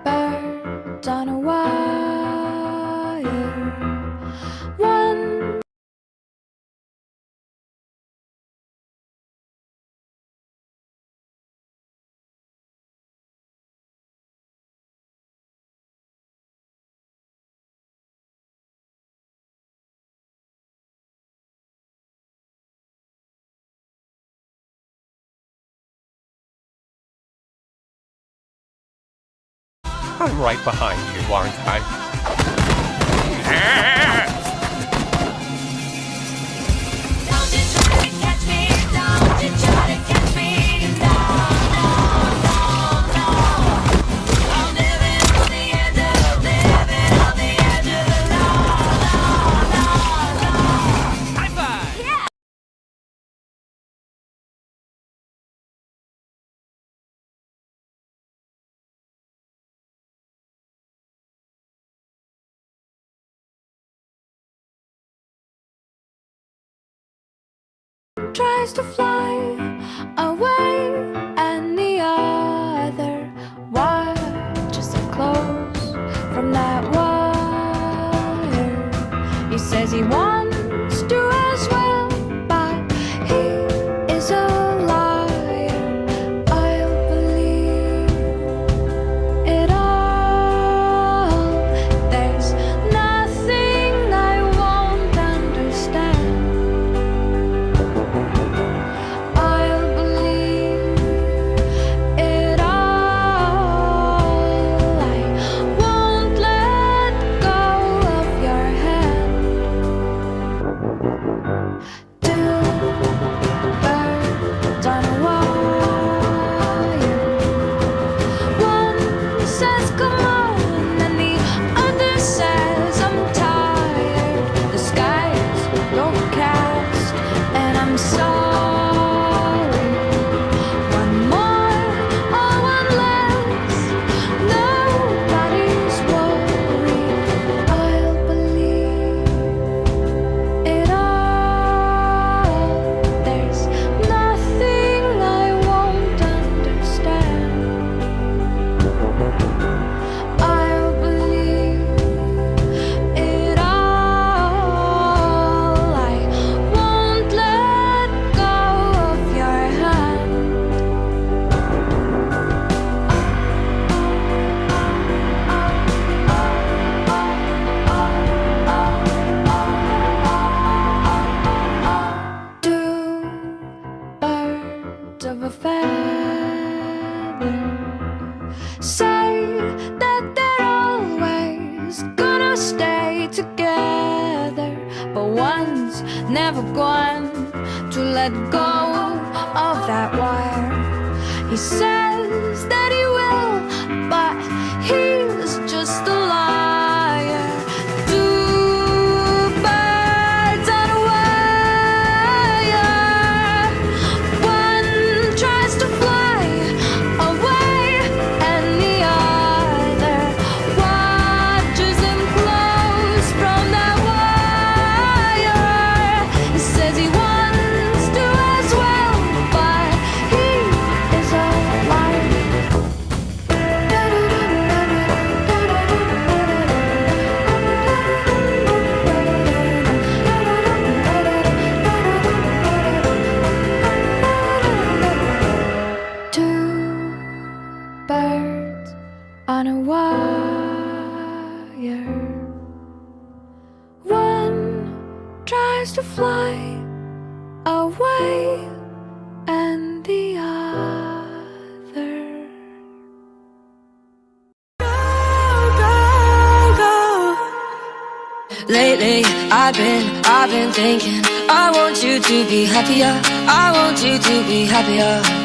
Birds on a wire. One I'm right behind you, aren't I? Don't you try to catch me, don't you try to catch me, no, no, no, no. I'm living on the edge of the law, law, law. High five! Yeah. tries to fly away, and the other watches it close from that wire. He says he wants to as well, but he is a liar. I'll believe it all. There's nothing I won't understand. I'll believe it all. I won't let go of your hand. Two birds on a wire. One says come on, and the other says I'm tired. The sky's overcast, and I'm sorry. One more or one less, nobody's worried. I'll believe it all. There's nothing I won't understand. I'll believe it all. I won't let go of your hand. Two birds of a feather say that they're always gonna stay together, but one's never going to let go of that wire. He says that he will, but he's just a liar. Two birds on a wire. One tries to fly away, and the other watches him close from that wire. He says he wants to as well, but he is a liar. Two birds on a wire. One tries to fly away, and the other. Lately, I've been thinking, I want you to be happier, I want you to be happier.